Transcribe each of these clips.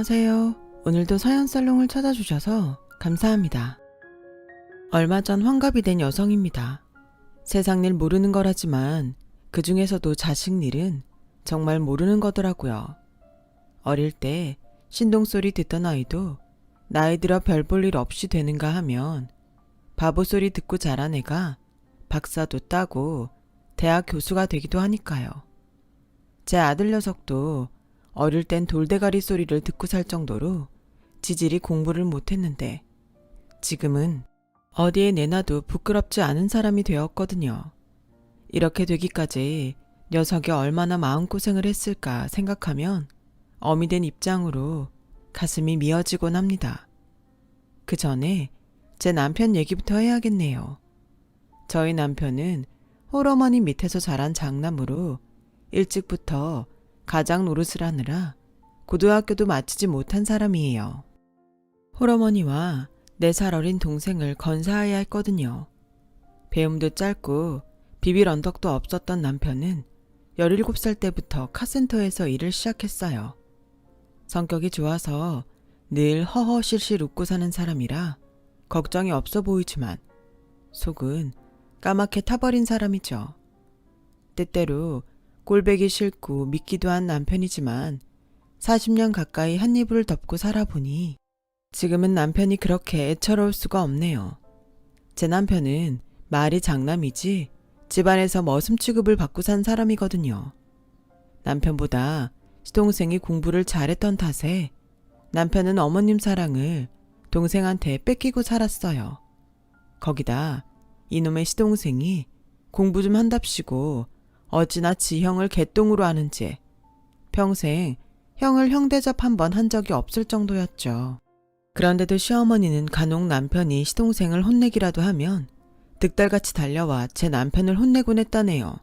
안녕하세요. 오늘도 서연살롱을 찾아주셔서 감사합니다. 얼마 전 환갑이 된 여성입니다. 세상 일 모르는 거라지만 그 중에서도 자식 일은 정말 모르는 거더라고요. 어릴 때 신동소리 듣던 아이도 나이 들어 별 볼 일 없이 되는가 하면 바보 소리 듣고 자란 애가 박사도 따고 대학 교수가 되기도 하니까요. 제 아들 녀석도 어릴 땐 돌대가리 소리를 듣고 살 정도로 지질이 공부를 못했는데 지금은 어디에 내놔도 부끄럽지 않은 사람이 되었거든요. 이렇게 되기까지 녀석이 얼마나 마음고생을 했을까 생각하면 어미 된 입장으로 가슴이 미어지곤 합니다. 그 전에 제 남편 얘기부터 해야겠네요. 저희 남편은 홀어머니 밑에서 자란 장남으로 일찍부터 가장 노릇을 하느라 고등학교도 마치지 못한 사람이에요. 홀어머니와 4살 어린 동생을 건사해야 했거든요. 배움도 짧고 비빌 언덕도 없었던 남편은 17살 때부터 카센터에서 일을 시작했어요. 성격이 좋아서 늘 허허실실 웃고 사는 사람이라 걱정이 없어 보이지만 속은 까맣게 타버린 사람이죠. 때때로 꼴배기 싫고 믿기도 한 남편이지만 40년 가까이 한 이불을 덮고 살아보니 지금은 남편이 그렇게 애처로울 수가 없네요. 제 남편은 말이 장남이지 집안에서 머슴 취급을 받고 산 사람이거든요. 남편보다 시동생이 공부를 잘했던 탓에 남편은 어머님 사랑을 동생한테 뺏기고 살았어요. 거기다 이놈의 시동생이 공부 좀 한답시고 어찌나 지 형을 개똥으로 아는지 평생 형을 형대접 한 번 한 적이 없을 정도였죠. 그런데도 시어머니는 간혹 남편이 시동생을 혼내기라도 하면 득달같이 달려와 제 남편을 혼내곤 했다네요.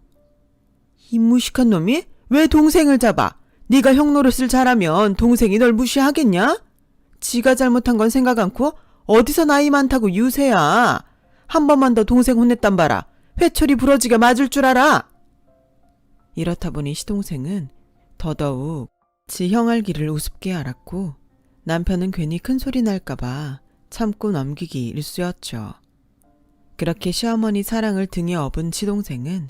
이 무식한 놈이 왜 동생을 잡아? 네가 형 노릇을 잘하면 동생이 널 무시하겠냐? 지가 잘못한 건 생각 않고 어디서 나이 많다고 유세야. 한 번만 더 동생 혼냈단 봐라. 회초리 부러지게 맞을 줄 알아. 이렇다 보니 시동생은 더더욱 지 형 알기를 우습게 알았고 남편은 괜히 큰 소리 날까봐 참고 넘기기 일쑤였죠. 그렇게 시어머니 사랑을 등에 업은 시동생은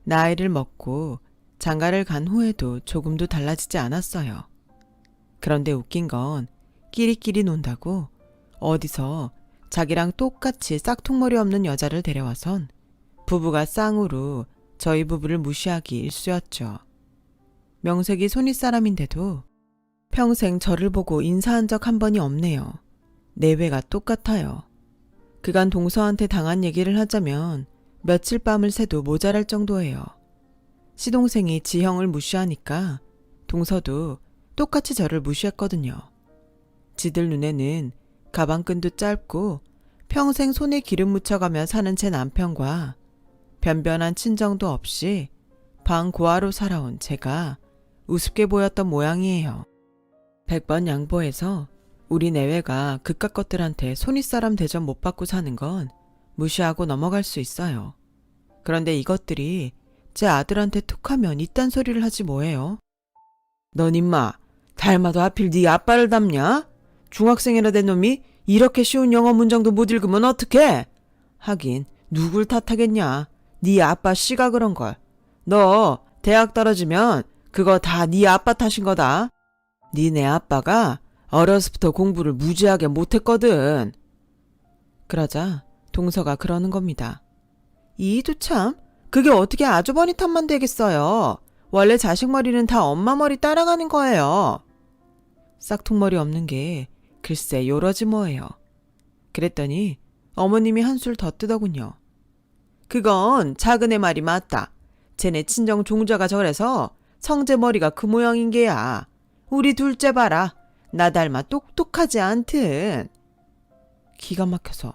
나이를 먹고 장가를 간 후에도 조금도 달라지지 않았어요. 그런데 웃긴 건 끼리끼리 논다고 어디서 자기랑 똑같이 싹퉁머리 없는 여자를 데려와선 부부가 쌍으로 저희 부부를 무시하기 일쑤였죠. 명색이 손윗사람인데도 평생 저를 보고 인사한 적 한 번이 없네요. 내외가 똑같아요. 그간 동서한테 당한 얘기를 하자면 며칠 밤을 새도 모자랄 정도예요. 시동생이 지형을 무시하니까 동서도 똑같이 저를 무시했거든요. 지들 눈에는 가방끈도 짧고 평생 손에 기름 묻혀가며 사는 제 남편과 변변한 친정도 없이 방고아로 살아온 제가 우습게 보였던 모양이에요. 100번 양보해서 우리 내외가 그깟 것들한테 손윗사람 대접 못 받고 사는 건 무시하고 넘어갈 수 있어요. 그런데 이것들이 제 아들한테 툭하면 이딴 소리를 하지 뭐예요. 넌 임마 닮아도 하필 네 아빠를 닮냐? 중학생이라 된 놈이 이렇게 쉬운 영어 문장도 못 읽으면 어떡해? 하긴 누굴 탓하겠냐. 네 아빠 씨가 그런 걸. 너 대학 떨어지면 그거 다 네 아빠 탓인 거다. 니네 아빠가 어려서부터 공부를 무지하게 못했거든. 그러자 동서가 그러는 겁니다. 이도 참 그게 어떻게 아주버니 탓만 되겠어요. 원래 자식 머리는 다 엄마 머리 따라가는 거예요. 싹퉁머리 없는 게 글쎄 요러지 뭐예요. 그랬더니 어머님이 한술 더 뜨더군요. 그건 작은 애 말이 맞다. 쟤네 친정 종자가 저래서 성재 머리가 그 모양인 게야. 우리 둘째 봐라. 나 닮아 똑똑하지 않든. 기가 막혀서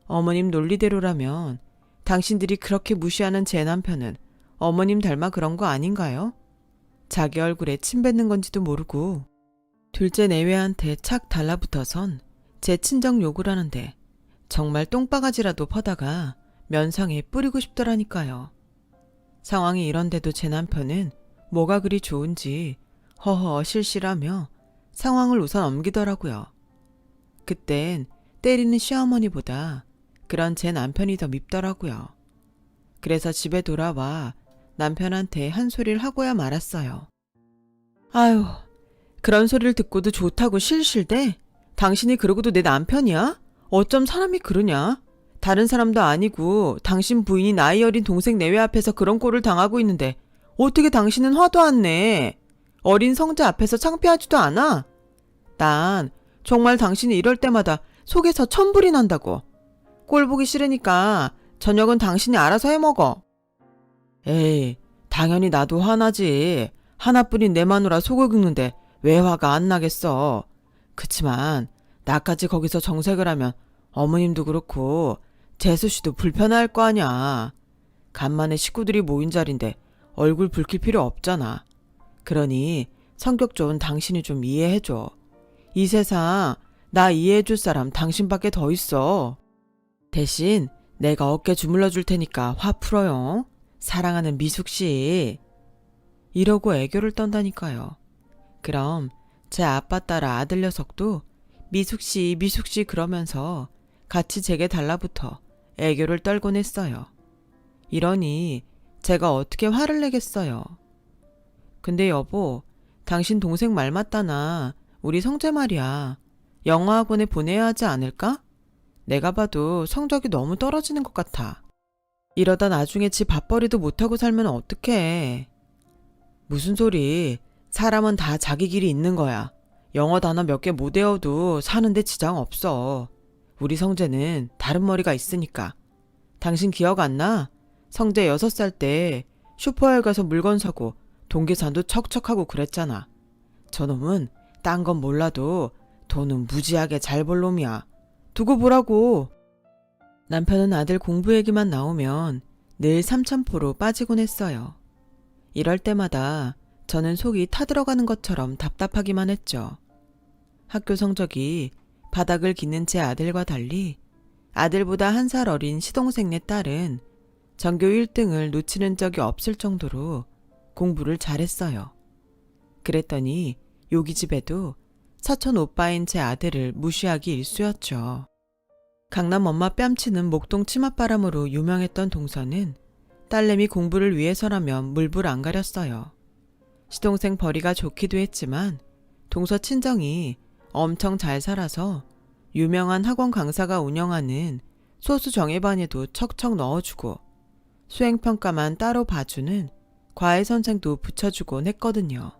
어머님 논리대로라면 당신들이 그렇게 무시하는 제 남편은 어머님 닮아 그런 거 아닌가요? 자기 얼굴에 침 뱉는 건지도 모르고 둘째 내외한테 착 달라붙어선 제 친정 욕을 하는데 정말 똥바가지라도 퍼다가 면상에 뿌리고 싶더라니까요. 상황이 이런데도 제 남편은 뭐가 그리 좋은지 허허 실실하며 상황을 우선 넘기더라고요. 그땐 때리는 시어머니보다 그런 제 남편이 더 밉더라고요. 그래서 집에 돌아와 남편한테 한 소리를 하고야 말았어요. 아유, 그런 소리를 듣고도 좋다고 실실대? 당신이 그러고도 내 남편이야? 어쩜 사람이 그러냐? 다른 사람도 아니고 당신 부인이 나이 어린 동생 내외 앞에서 그런 꼴을 당하고 있는데 어떻게 당신은 화도 안 내? 어린 성재 앞에서 창피하지도 않아? 난 정말 당신이 이럴 때마다 속에서 천불이 난다고. 꼴 보기 싫으니까 저녁은 당신이 알아서 해먹어. 에이, 당연히 나도 화나지. 하나뿐인 내 마누라 속을 긁는데 왜 화가 안 나겠어. 그치만 나까지 거기서 정색을 하면 어머님도 그렇고 재수 씨도 불편할 거 아냐. 간만에 식구들이 모인 자리인데 얼굴 붉힐 필요 없잖아. 그러니 성격 좋은 당신이 좀 이해해줘. 이 세상 나 이해해줄 사람 당신밖에 더 있어. 대신 내가 어깨 주물러 줄 테니까 화 풀어요. 사랑하는 미숙씨. 이러고 애교를 떤다니까요. 그럼 제 아빠 따라 아들 녀석도 미숙씨 미숙씨 그러면서 같이 제게 달라붙어 애교를 떨곤 했어요. 이러니 제가 어떻게 화를 내겠어요. 근데 여보, 당신 동생 말 맞다나 우리 성재 말이야. 영어학원에 보내야 하지 않을까? 내가 봐도 성적이 너무 떨어지는 것 같아. 이러다 나중에 지 밥벌이도 못하고 살면 어떡해. 무슨 소리. 사람은 다 자기 길이 있는 거야. 영어 단어 몇 개 못 외워도 사는데 지장 없어. 우리 성재는 다른 머리가 있으니까. 당신 기억 안 나? 성재 6살 때 슈퍼에 가서 물건 사고 동계산도 척척하고 그랬잖아. 저놈은 딴 건 몰라도 돈은 무지하게 잘 벌 놈이야. 두고 보라고. 남편은 아들 공부 얘기만 나오면 늘 삼천포로 빠지곤 했어요. 이럴 때마다 저는 속이 타들어가는 것처럼 답답하기만 했죠. 학교 성적이 바닥을 기는 제 아들과 달리 아들보다 1살 어린 시동생네 딸은 전교 1등을 놓치는 적이 없을 정도로 공부를 잘했어요. 그랬더니 여기 집에도 사촌 오빠인 제 아들을 무시하기 일쑤였죠. 강남 엄마 뺨치는 목동 치맛바람으로 유명했던 동서는 딸내미 공부를 위해서라면 물불 안 가렸어요. 시동생 벌이가 좋기도 했지만 동서 친정이 엄청 잘 살아서 유명한 학원 강사가 운영하는 소수 정예반에도 척척 넣어주고 수행평가만 따로 봐주는 과외 선생도 붙여주곤 했거든요.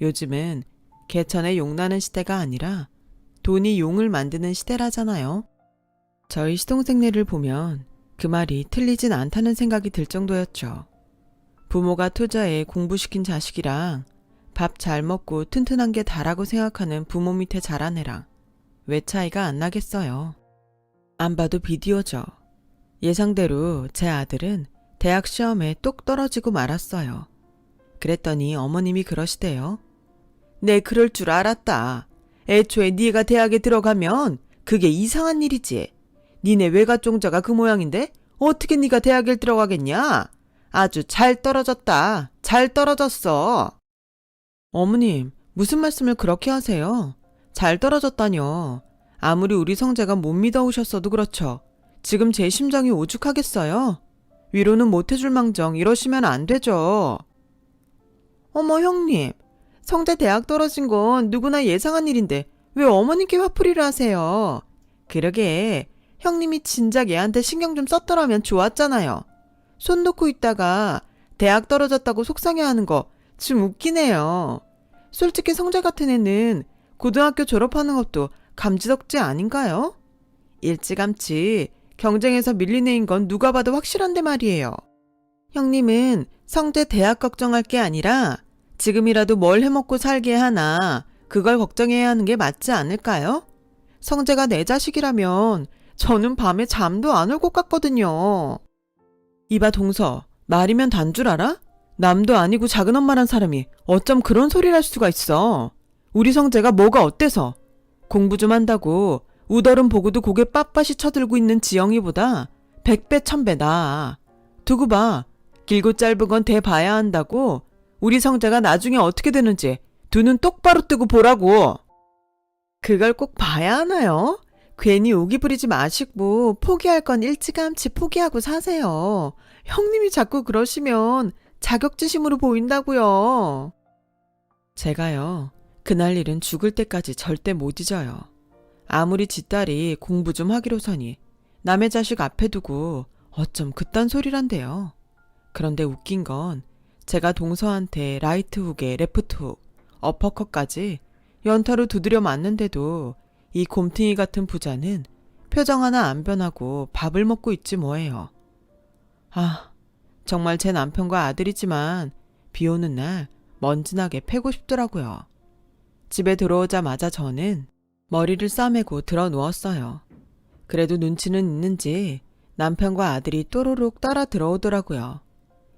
요즘은 개천에 용나는 시대가 아니라 돈이 용을 만드는 시대라잖아요. 저희 시동생네를 보면 그 말이 틀리진 않다는 생각이 들 정도였죠. 부모가 투자해 공부시킨 자식이랑 밥 잘 먹고 튼튼한 게 다라고 생각하는 부모 밑에 자란 애랑 왜 차이가 안 나겠어요. 안 봐도 비디오죠. 예상대로 제 아들은 대학 시험에 똑 떨어지고 말았어요. 그랬더니 어머님이 그러시대요. 내 그럴 줄 알았다. 애초에 네가 대학에 들어가면 그게 이상한 일이지. 니네 외가종자가 그 모양인데 어떻게 네가 대학에 들어가겠냐? 아주 잘 떨어졌다. 잘 떨어졌어. 어머님, 무슨 말씀을 그렇게 하세요? 잘 떨어졌다뇨. 아무리 우리 성재가 못 믿어오셨어도 그렇죠. 지금 제 심정이 오죽하겠어요? 위로는 못해줄 망정 이러시면 안 되죠. 어머 형님, 성재 대학 떨어진 건 누구나 예상한 일인데 왜 어머님께 화풀이를 하세요? 그러게 형님이 진작 얘한테 신경 좀 썼더라면 좋았잖아요. 손 놓고 있다가 대학 떨어졌다고 속상해하는 거 좀 웃기네요. 솔직히 성재 같은 애는 고등학교 졸업하는 것도 감지덕지 아닌가요? 일찌감치 경쟁에서 밀린 애인 건 누가 봐도 확실한데 말이에요. 형님은 성재 대학 걱정할 게 아니라 지금이라도 뭘 해먹고 살게 하나 그걸 걱정해야 하는 게 맞지 않을까요? 성재가 내 자식이라면 저는 밤에 잠도 안 올 것 같거든요. 이봐 동서, 말이면 단 줄 알아? 남도 아니고 작은 엄마란 사람이 어쩜 그런 소리를 할 수가 있어. 우리 성재가 뭐가 어때서? 공부 좀 한다고 우더름 보고도 고개 빳빳이 쳐들고 있는 지영이보다 100배 1000배 나아. 두고 봐. 길고 짧은 건 대봐야 한다고 우리 성재가 나중에 어떻게 되는지 두 눈 똑바로 뜨고 보라고. 그걸 꼭 봐야 하나요? 괜히 오기 부리지 마시고 포기할 건 일찌감치 포기하고 사세요. 형님이 자꾸 그러시면 자격지심으로 보인다고요. 제가요, 그날 일은 죽을 때까지 절대 못 잊어요. 아무리 지 딸이 공부 좀 하기로서니 남의 자식 앞에 두고 어쩜 그딴 소리란데요. 그런데 웃긴 건 제가 동서한테 라이트 훅에 레프트 훅, 어퍼컷까지 연타로 두드려 맞는데도 이 곰탱이 같은 부자는 표정 하나 안 변하고 밥을 먹고 있지 뭐예요. 아, 정말 제 남편과 아들이지만 비 오는 날 먼지나게 패고 싶더라고요. 집에 들어오자마자 저는 머리를 싸매고 들어 누웠어요. 그래도 눈치는 있는지 남편과 아들이 또로록 따라 들어오더라고요.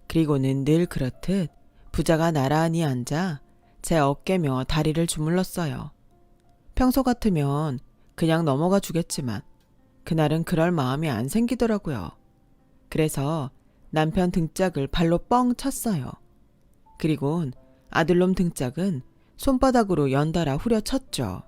그리고는 늘 그렇듯 부자가 나란히 앉아 제 어깨며 다리를 주물렀어요. 평소 같으면 그냥 넘어가 주겠지만 그날은 그럴 마음이 안 생기더라고요. 그래서 남편 등짝을 발로 뻥 쳤어요. 그리곤 아들놈 등짝은 손바닥으로 연달아 후려쳤죠.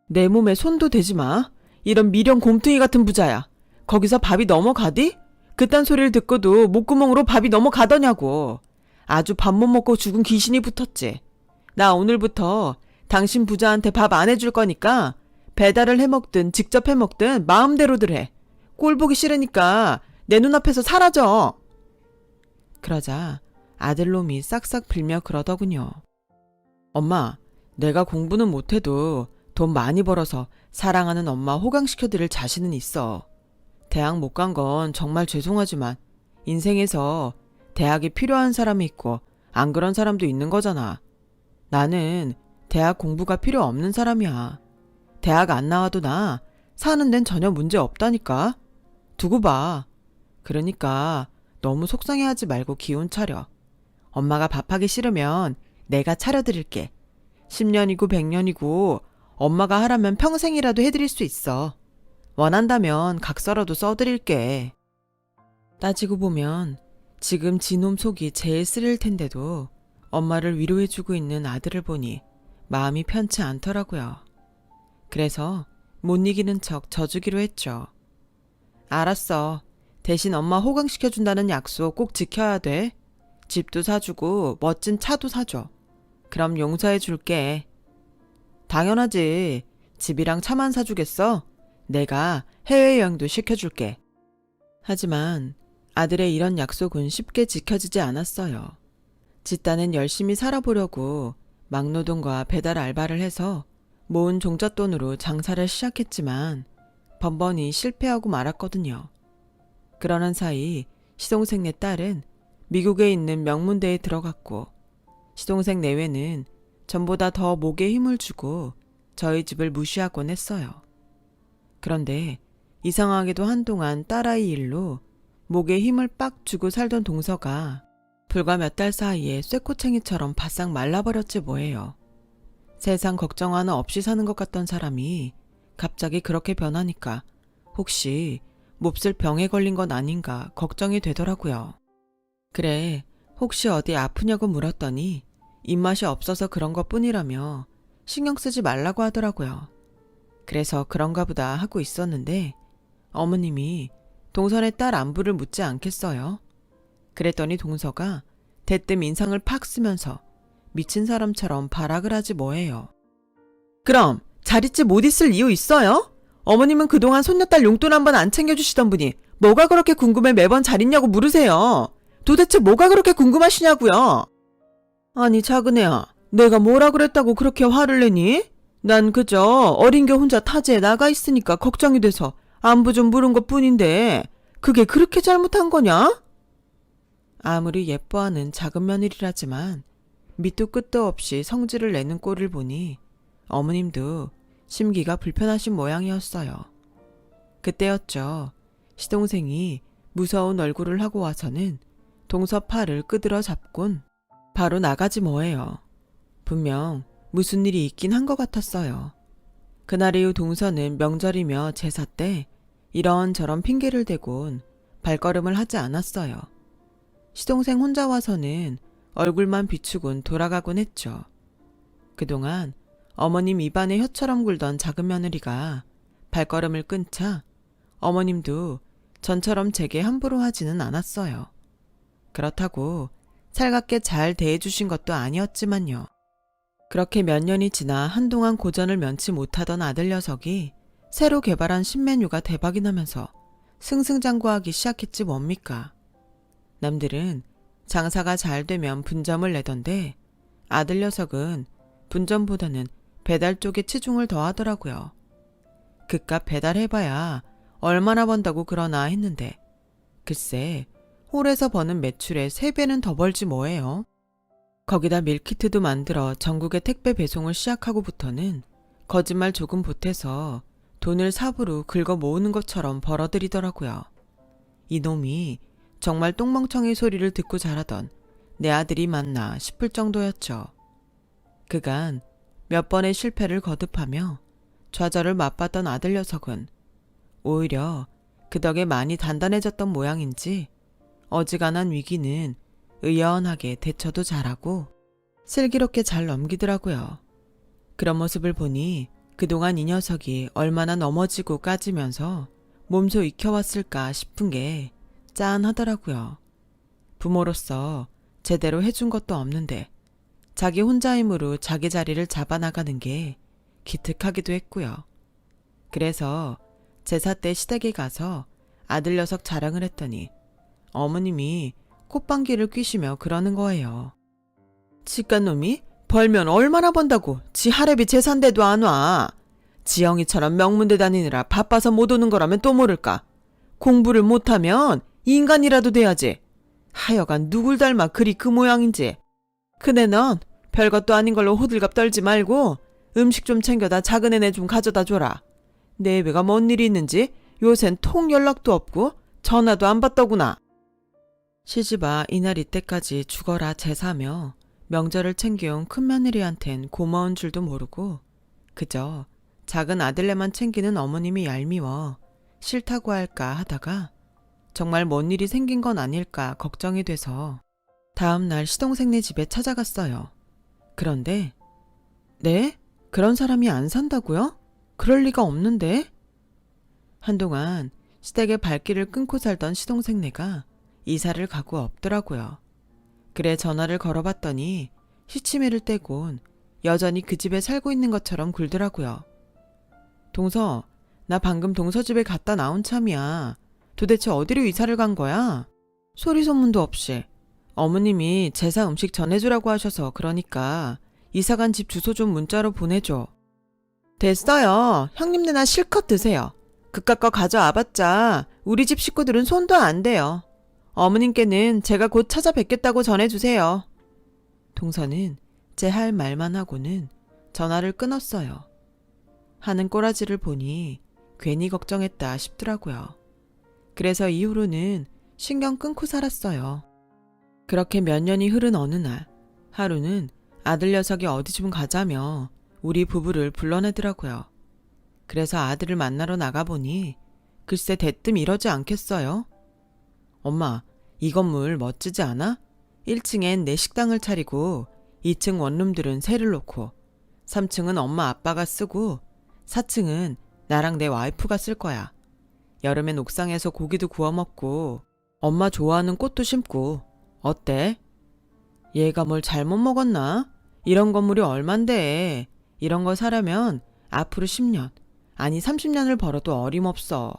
내 몸에 손도 대지 마. 이런 미련 곰퉁이 같은 부자야. 거기서 밥이 넘어가디? 그딴 소리를 듣고도 목구멍으로 밥이 넘어가더냐고. 아주 밥 못 먹고 죽은 귀신이 붙었지. 나 오늘부터 당신 부자한테 밥 안 해줄 거니까 배달을 해먹든 직접 해먹든 마음대로들 해. 꼴 보기 싫으니까 내 눈앞에서 사라져. 그러자 아들놈이 싹싹 빌며 그러더군요. 엄마, 내가 공부는 못해도 돈 많이 벌어서 사랑하는 엄마 호강시켜드릴 자신은 있어. 대학 못 간 건 정말 죄송하지만 인생에서 대학이 필요한 사람이 있고 안 그런 사람도 있는 거잖아. 나는 대학 공부가 필요 없는 사람이야. 대학 안 나와도 나 사는 데는 전혀 문제 없다니까. 두고 봐. 그러니까 너무 속상해하지 말고 기운 차려. 엄마가 밥하기 싫으면 내가 차려드릴게. 10년이고 100년이고 엄마가 하라면 평생이라도 해드릴 수 있어. 원한다면 각서라도 써드릴게. 따지고 보면 지금 지놈 속이 제일 쓰릴 텐데도 엄마를 위로해주고 있는 아들을 보니 마음이 편치 않더라고요. 그래서 못 이기는 척 져주기로 했죠. 알았어. 대신 엄마 호강시켜준다는 약속 꼭 지켜야 돼. 집도 사주고 멋진 차도 사줘. 그럼 용서해줄게. 당연하지. 집이랑 차만 사주겠어? 내가 해외여행도 시켜줄게. 하지만 아들의 이런 약속은 쉽게 지켜지지 않았어요. 집단은 열심히 살아보려고 막노동과 배달 알바를 해서 모은 종잣돈으로 장사를 시작했지만 번번이 실패하고 말았거든요. 그러는 사이 시동생네 딸은 미국에 있는 명문대에 들어갔고 시동생 내외는 전보다 더 목에 힘을 주고 저희 집을 무시하곤 했어요. 그런데 이상하게도 한동안 딸아이 일로 목에 힘을 빡 주고 살던 동서가 불과 몇 달 사이에 쇠꼬챙이처럼 바싹 말라버렸지 뭐예요. 세상 걱정 하나 없이 사는 것 같던 사람이 갑자기 그렇게 변하니까 혹시 몹쓸 병에 걸린 건 아닌가 걱정이 되더라고요. 그래, 혹시 어디 아프냐고 물었더니 입맛이 없어서 그런 것 뿐이라며 신경 쓰지 말라고 하더라고요. 그래서 그런가 보다 하고 있었는데 어머님이 동선의 딸 안부를 묻지 않겠어요? 그랬더니 동서가 대뜸 인상을 팍 쓰면서 미친 사람처럼 발악을 하지 뭐예요. 그럼 자릿집 못 있을 이유 있어요? 어머님은 그동안 손녀딸 용돈 한 번 안 챙겨주시던 분이 뭐가 그렇게 궁금해 매번 잘 있냐고 물으세요. 도대체 뭐가 그렇게 궁금하시냐고요? 아니 작은애야, 내가 뭐라 그랬다고 그렇게 화를 내니? 난 그저 어린 게 혼자 타지에 나가 있으니까 걱정이 돼서 안부 좀 물은 것뿐인데 그게 그렇게 잘못한 거냐? 아무리 예뻐하는 작은 며느리라지만 밑도 끝도 없이 성질을 내는 꼴을 보니 어머님도 심기가 불편하신 모양이었어요. 그때였죠. 시동생이 무서운 얼굴을 하고 와서는 동서 팔을 끄드러 잡곤 바로 나가지 뭐예요. 분명 무슨 일이 있긴 한 것 같았어요. 그날 이후 동서는 명절이며 제사 때 이런저런 핑계를 대곤 발걸음을 하지 않았어요. 시동생 혼자 와서는 얼굴만 비추곤 돌아가곤 했죠. 그동안 어머님 입안에 혀처럼 굴던 작은 며느리가 발걸음을 끊자 어머님도 전처럼 제게 함부로 하지는 않았어요. 그렇다고 살갑게 잘 대해주신 것도 아니었지만요. 그렇게 몇 년이 지나 한동안 고전을 면치 못하던 아들 녀석이 새로 개발한 신메뉴가 대박이 나면서 승승장구하기 시작했지 뭡니까. 남들은 장사가 잘 되면 분점을 내던데 아들 녀석은 분점보다는 배달 쪽에 치중을 더하더라고요. 그깟 배달해봐야 얼마나 번다고 그러나 했는데 글쎄 홀에서 버는 매출의 3배는 더 벌지 뭐예요. 거기다 밀키트도 만들어 전국에 택배 배송을 시작하고부터는 거짓말 조금 보태서 돈을 삽으로 긁어 모으는 것처럼 벌어들이더라고요. 이놈이 정말 똥멍청이 소리를 듣고 자라던 내 아들이 맞나 싶을 정도였죠. 그간 몇 번의 실패를 거듭하며 좌절을 맛봤던 아들 녀석은 오히려 그 덕에 많이 단단해졌던 모양인지 어지간한 위기는 의연하게 대처도 잘하고 슬기롭게 잘 넘기더라고요. 그런 모습을 보니 그동안 이 녀석이 얼마나 넘어지고 까지면서 몸소 익혀왔을까 싶은 게 짠하더라고요. 부모로서 제대로 해준 것도 없는데 자기 혼자 힘으로 자기 자리를 잡아나가는 게 기특하기도 했고요. 그래서 제사 때 시댁에 가서 아들 녀석 자랑을 했더니 어머님이 콧방귀를 뀌시며 그러는 거예요. 치간놈이 벌면 얼마나 번다고 지 할애비 제사인데도 안 와. 지영이처럼 명문대 다니느라 바빠서 못 오는 거라면 또 모를까. 공부를 못하면 인간이라도 돼야지. 하여간 누굴 닮아 그리 그 모양인지. 근데 넌 별것도 아닌 걸로 호들갑 떨지 말고 음식 좀 챙겨다 작은 애네 좀 가져다 줘라. 내 애비가 뭔 일이 있는지 요샌 통 연락도 없고 전화도 안 받더구나. 시집아 이날 이때까지 죽어라 제사며 명절을 챙겨온 큰며느리한텐 고마운 줄도 모르고 그저 작은 아들네만 챙기는 어머님이 얄미워 싫다고 할까 하다가 정말 뭔 일이 생긴 건 아닐까 걱정이 돼서 다음 날 시동생네 집에 찾아갔어요. 그런데 네? 그런 사람이 안 산다고요? 그럴 리가 없는데? 한동안 시댁의 발길을 끊고 살던 시동생네가 이사를 가고 없더라고요. 그래 전화를 걸어봤더니 시치미를 떼곤 여전히 그 집에 살고 있는 것처럼 굴더라고요. 동서, 나 방금 동서 집에 갔다 나온 참이야. 도대체 어디로 이사를 간 거야? 소리 소문도 없이. 어머님이 제사 음식 전해주라고 하셔서 그러니까 이사간 집 주소 좀 문자로 보내줘. 됐어요. 형님네나 실컷 드세요. 그깟 거 가져와봤자 우리 집 식구들은 손도 안 대요. 어머님께는 제가 곧 찾아뵙겠다고 전해주세요. 동서는 제 할 말만 하고는 전화를 끊었어요. 하는 꼬라지를 보니 괜히 걱정했다 싶더라고요. 그래서 이후로는 신경 끊고 살았어요. 그렇게 몇 년이 흐른 어느 날 하루는 아들 녀석이 어디 좀 가자며 우리 부부를 불러내더라고요. 그래서 아들을 만나러 나가보니 글쎄 대뜸 이러지 않겠어요? 엄마, 이 건물 멋지지 않아? 1층엔 내 식당을 차리고 2층 원룸들은 새를 놓고 3층은 엄마 아빠가 쓰고 4층은 나랑 내 와이프가 쓸 거야. 여름엔 옥상에서 고기도 구워 먹고 엄마 좋아하는 꽃도 심고 어때? 얘가 뭘 잘못 먹었나? 이런 건물이 얼만데 이런 거 사려면 앞으로 10년 아니 30년을 벌어도 어림없어.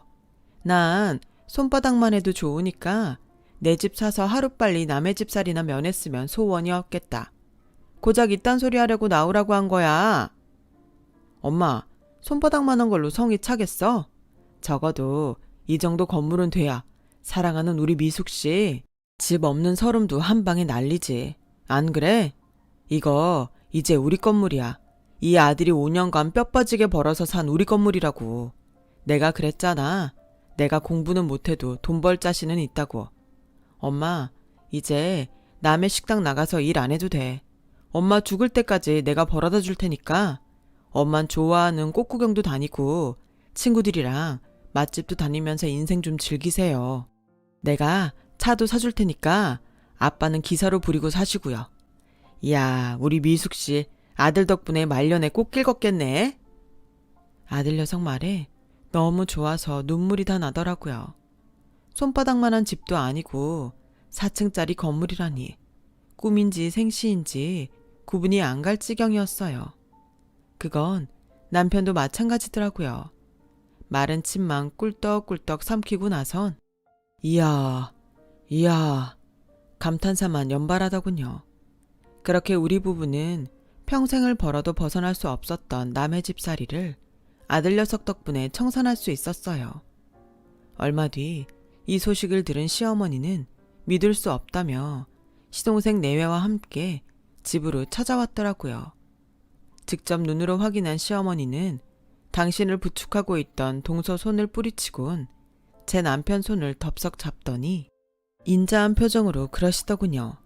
난 손바닥만 해도 좋으니까 내 집 사서 하루빨리 남의 집살이나 면했으면 소원이 없겠다. 고작 이딴 소리 하려고 나오라고 한 거야. 엄마, 손바닥만한 걸로 성이 차겠어? 적어도 이 정도 건물은 돼야 사랑하는 우리 미숙씨 집 없는 서름도 한 방에 날리지. 안 그래? 이거 이제 우리 건물이야. 이 아들이 5년간 뼈 빠지게 벌어서 산 우리 건물이라고. 내가 그랬잖아. 내가 공부는 못해도 돈 벌 자신은 있다고. 엄마, 이제 남의 식당 나가서 일 안 해도 돼. 엄마 죽을 때까지 내가 벌어다 줄 테니까 엄만 좋아하는 꽃 구경도 다니고 친구들이랑 맛집도 다니면서 인생 좀 즐기세요. 내가 차도 사줄 테니까 아빠는 기사로 부리고 사시고요. 이야, 우리 미숙씨 아들 덕분에 말년에 꽃길 걷겠네. 아들 녀석 말에 너무 좋아서 눈물이 다 나더라고요. 손바닥만한 집도 아니고 4층짜리 건물이라니 꿈인지 생시인지 구분이 안 갈 지경이었어요. 그건 남편도 마찬가지더라고요. 마른 침만 꿀떡꿀떡 삼키고 나선 이야 감탄사만 연발하더군요. 그렇게 우리 부부는 평생을 벌어도 벗어날 수 없었던 남의 집살이를 아들 녀석 덕분에 청산할 수 있었어요. 얼마 뒤 이 소식을 들은 시어머니는 믿을 수 없다며 시동생 내외와 함께 집으로 찾아왔더라고요. 직접 눈으로 확인한 시어머니는 당신을 부축하고 있던 동서 손을 뿌리치곤 제 남편 손을 덥석 잡더니 인자한 표정으로 그러시더군요.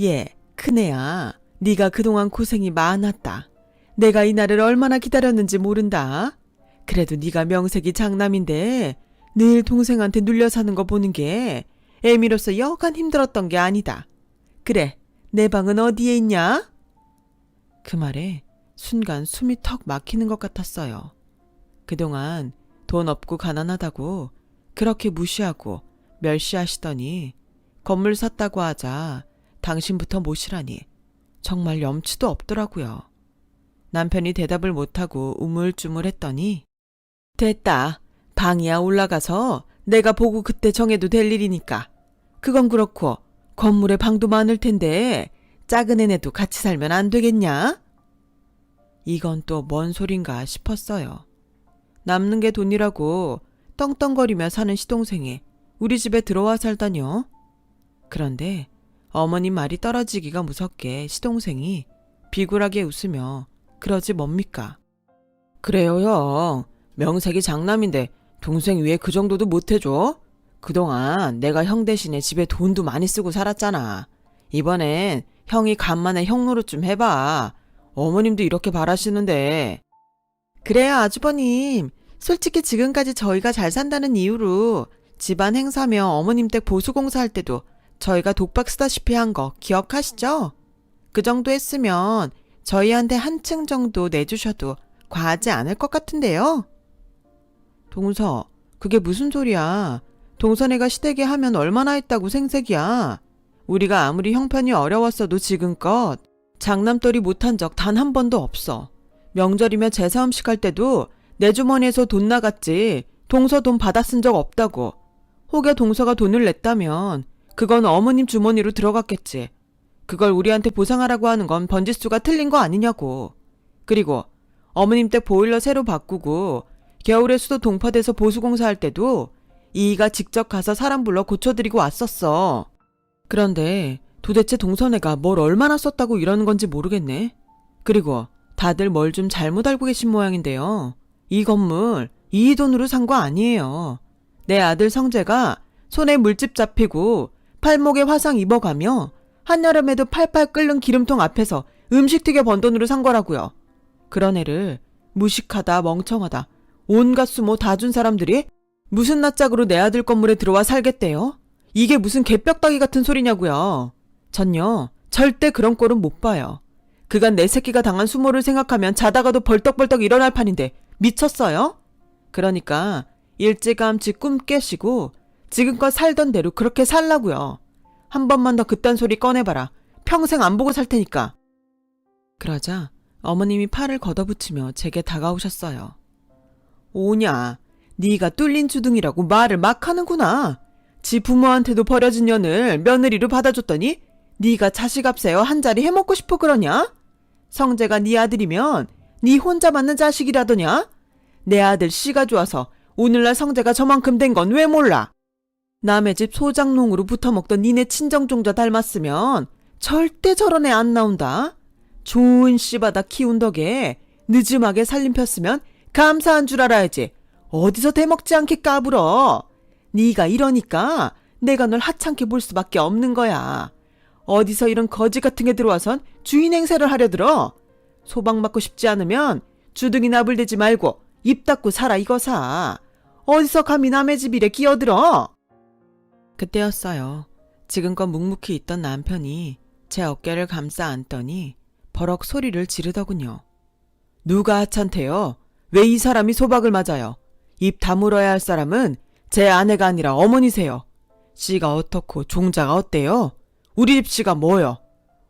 예, 큰애야, 네가 그동안 고생이 많았다. 내가 이 날을 얼마나 기다렸는지 모른다. 그래도 네가 명색이 장남인데 늘 동생한테 눌려 사는 거 보는 게 애미로서 여간 힘들었던 게 아니다. 그래, 내 방은 어디에 있냐? 그 말에 순간 숨이 턱 막히는 것 같았어요. 그동안 돈 없고 가난하다고 그렇게 무시하고 멸시하시더니 건물 샀다고 하자 당신부터 모시라니 정말 염치도 없더라고요. 남편이 대답을 못하고 우물쭈물했더니 됐다. 방이야 올라가서 내가 보고 그때 정해도 될 일이니까. 그건 그렇고 건물에 방도 많을 텐데 작은 애네도 같이 살면 안 되겠냐? 이건 또 뭔 소린가 싶었어요. 남는 게 돈이라고 떵떵거리며 사는 시동생이 우리 집에 들어와 살다뇨? 그런데 어머님 말이 떨어지기가 무섭게 시동생이 비굴하게 웃으며 그러지 뭡니까? 그래요 형. 명색이 장남인데 동생 위에 그 정도도 못해줘? 그동안 내가 형 대신에 집에 돈도 많이 쓰고 살았잖아. 이번엔 형이 간만에 형 노릇 좀 해봐. 어머님도 이렇게 바라시는데. 그래요 아주버님. 솔직히 지금까지 저희가 잘 산다는 이유로 집안 행사며 어머님 댁 보수공사 할 때도 저희가 독박 쓰다시피 한 거 기억하시죠? 그 정도 했으면 저희한테 한 층 정도 내주셔도 과하지 않을 것 같은데요? 동서, 그게 무슨 소리야. 동서네가 시댁에 하면 얼마나 했다고 생색이야. 우리가 아무리 형편이 어려웠어도 지금껏 장남떨이 못한 적 단 한 번도 없어. 명절이며 제사 음식 할 때도 내 주머니에서 돈 나갔지 동서 돈 받아 쓴 적 없다고. 혹여 동서가 돈을 냈다면 그건 어머님 주머니로 들어갔겠지. 그걸 우리한테 보상하라고 하는 건 번지수가 틀린 거 아니냐고. 그리고 어머님 댁 보일러 새로 바꾸고 겨울에 수도 동파돼서 보수공사 할 때도 이이가 직접 가서 사람 불러 고쳐드리고 왔었어. 그런데 도대체 동서네가 뭘 얼마나 썼다고 이러는 건지 모르겠네. 그리고 다들 뭘 좀 잘못 알고 계신 모양인데요. 이 건물 이 돈으로 산 거 아니에요. 내 아들 성재가 손에 물집 잡히고 팔목에 화상 입어가며 한여름에도 팔팔 끓는 기름통 앞에서 음식 튀겨 번 돈으로 산 거라고요. 그런 애를 무식하다 멍청하다 온갖 수모 다 준 사람들이 무슨 낯짝으로 내 아들 건물에 들어와 살겠대요? 이게 무슨 개벽다귀 같은 소리냐고요. 전요 절대 그런 꼴은 못 봐요. 그간 내 새끼가 당한 수모를 생각하면 자다가도 벌떡벌떡 일어날 판인데 미쳤어요? 그러니까 일찌감치 꿈 깨시고 지금껏 살던 대로 그렇게 살라고요. 한 번만 더 그딴 소리 꺼내봐라. 평생 안 보고 살 테니까. 그러자 어머님이 팔을 걷어붙이며 제게 다가오셨어요. 오냐, 네가 뚫린 주둥이라고 말을 막 하는구나. 지 부모한테도 버려진 년을 며느리로 받아줬더니 네가 자식 앞세워 한 자리 해먹고 싶어 그러냐? 성재가 네 아들이면 네 혼자 맞는 자식이라더냐? 내 아들 씨가 좋아서 오늘날 성재가 저만큼 된 건 왜 몰라? 남의 집 소장농으로 붙어먹던 니네 친정종자 닮았으면 절대 저런 애 안 나온다. 좋은 씨바다 키운 덕에 늦음하게 살림 폈으면 감사한 줄 알아야지. 어디서 대먹지 않게 까불어. 네가 이러니까 내가 널 하찮게 볼 수밖에 없는 거야. 어디서 이런 거지 같은 게 들어와선 주인 행세를 하려 들어. 소방 맞고 싶지 않으면 주둥이 나불대지 말고 입 닫고 살아 이거사. 어디서 감히 남의 집 일에 끼어들어. 그때였어요. 지금껏 묵묵히 있던 남편이 제 어깨를 감싸 안더니 버럭 소리를 지르더군요. 누가 하찮대요? 왜 이 사람이 소박을 맞아요? 입 다물어야 할 사람은 제 아내가 아니라 어머니세요. 씨가 어떻고 종자가 어때요? 우리 집 씨가 뭐요?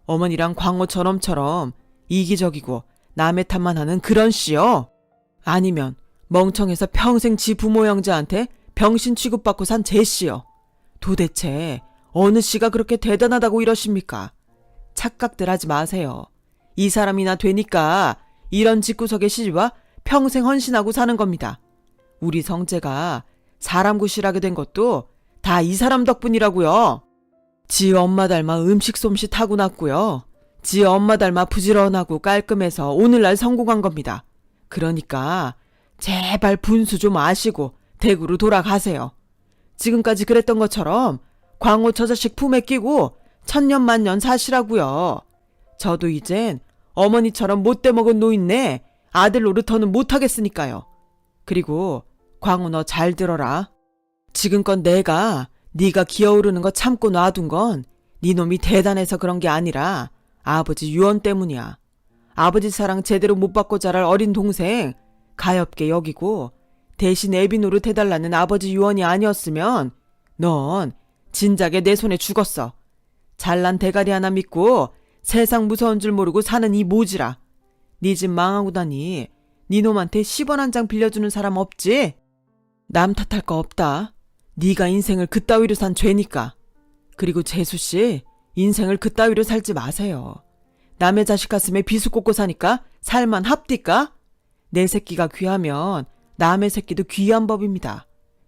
어머니랑 광호 저놈처럼 이기적이고 남의 탓만 하는 그런 씨요? 아니면 멍청해서 평생 지 부모 형제한테 병신 취급받고 산 제 씨요? 도대체 어느 씨가 그렇게 대단하다고 이러십니까? 착각들 하지 마세요. 이 사람이나 되니까 이런 집구석의 시집와 평생 헌신하고 사는 겁니다. 우리 성재가 사람 구실하게 된 것도 다 이 사람 덕분이라고요. 지 엄마 닮아 음식 솜씨 타고났고요. 지 엄마 닮아 부지런하고 깔끔해서 오늘날 성공한 겁니다. 그러니까 제발 분수 좀 아시고 대구로 돌아가세요. 지금까지 그랬던 것처럼 광호 저 자식 품에 끼고 천년만년 사시라고요. 저도 이젠 어머니처럼 못돼 먹은 노인네 아들 노릇터는 못하겠으니까요. 그리고 광호 너 잘 들어라. 지금껏 내가 네가 기어오르는 거 참고 놔둔 건 네 놈이 대단해서 그런 게 아니라 아버지 유언 때문이야. 아버지 사랑 제대로 못 받고 자랄 어린 동생 가엾게 여기고 대신 애비 노릇 해달라는 아버지 유언이 아니었으면 넌 진작에 내 손에 죽었어. 잘난 대가리 하나 믿고 세상 무서운 줄 모르고 사는 이 모지라. 네 집 망하고 나니 네 놈한테 10원 한 장 빌려주는 사람 없지? 남 탓할 거 없다. 네가 인생을 그따위로 산 죄니까. 그리고 재수씨, 인생을 그따위로 살지 마세요. 남의 자식 가슴에 비수 꽂고 사니까 살만 합디까? 내 새끼가 귀하면 남의 새끼도 귀한 법입니다.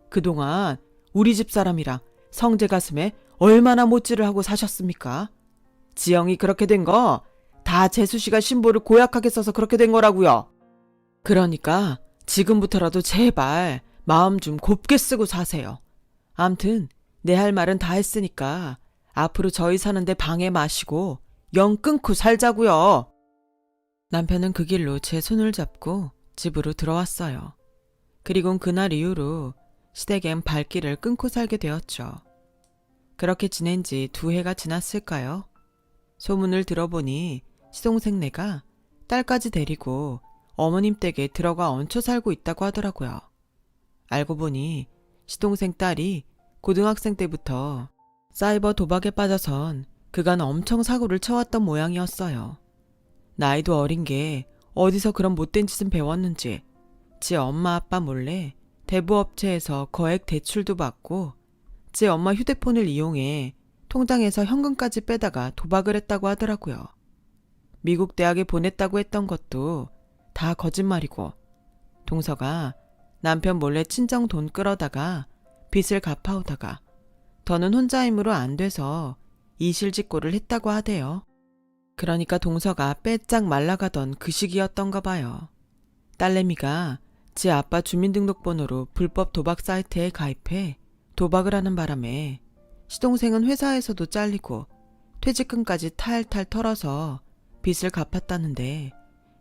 그동안 우리 집 사람이랑 성재 가슴에 얼마나 못질을 하고 사셨습니까? 지영이 그렇게 된 거 다 재수씨가 신보를 고약하게 써서 그렇게 된 거라고요. 그러니까 지금부터라도 제발 마음 좀 곱게 쓰고 사세요. 암튼 내 할 말은 다 했으니까 앞으로 저희 사는데 방해 마시고 영 끊고 살자고요. 남편은 그 길로 제 손을 잡고 집으로 들어왔어요. 그리곤 그날 이후로 시댁엔 발길을 끊고 살게 되었죠. 그렇게 지낸 지 2해가 지났을까요? 소문을 들어보니 시동생네가 딸까지 데리고 어머님 댁에 들어가 얹혀 살고 있다고 하더라고요. 알고 보니 시동생 딸이 고등학생 때부터 사이버 도박에 빠져선 그간 엄청 사고를 쳐왔던 모양이었어요. 나이도 어린 게 어디서 그런 못된 짓은 배웠는지 지 엄마 아빠 몰래 대부업체에서 거액 대출도 받고 지 엄마 휴대폰을 이용해 통장에서 현금까지 빼다가 도박을 했다고 하더라고요. 미국 대학에 보냈다고 했던 것도 다 거짓말이고 동서가 남편 몰래 친정 돈 끌어다가 빚을 갚아오다가 더는 혼자 힘으로 안 돼서 이실직고를 했다고 하대요. 그러니까 동서가 빼짝 말라가던 그 시기였던가 봐요. 딸내미가 지 아빠 주민등록번호로 불법 도박 사이트에 가입해 도박을 하는 바람에 시동생은 회사에서도 잘리고 퇴직금까지 탈탈 털어서 빚을 갚았다는데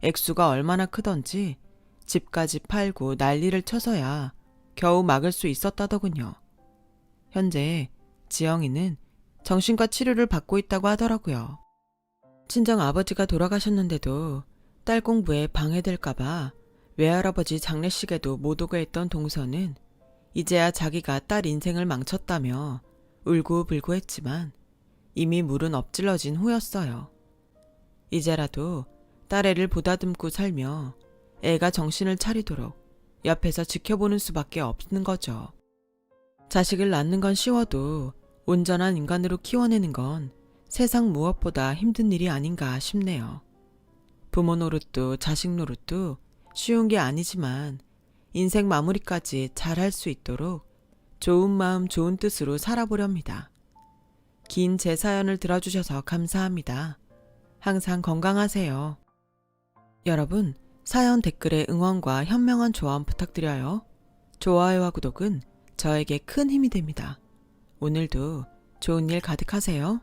액수가 얼마나 크던지 집까지 팔고 난리를 쳐서야 겨우 막을 수 있었다더군요. 현재 지영이는 정신과 치료를 받고 있다고 하더라고요. 친정 아버지가 돌아가셨는데도 딸 공부에 방해될까봐 외할아버지 장례식에도 못 오게 했던 동서는 이제야 자기가 딸 인생을 망쳤다며 울고불고 했지만 이미 물은 엎질러진 후였어요. 이제라도 딸애를 보다듬고 살며 애가 정신을 차리도록 옆에서 지켜보는 수밖에 없는 거죠. 자식을 낳는 건 쉬워도 온전한 인간으로 키워내는 건 세상 무엇보다 힘든 일이 아닌가 싶네요. 부모 노릇도 자식 노릇도 쉬운 게 아니지만 인생 마무리까지 잘할 수 있도록 좋은 마음 좋은 뜻으로 살아보렵니다. 긴 제 사연을 들어주셔서 감사합니다. 항상 건강하세요. 여러분, 사연 댓글에 응원과 현명한 조언 부탁드려요. 좋아요와 구독은 저에게 큰 힘이 됩니다. 오늘도 좋은 일 가득하세요.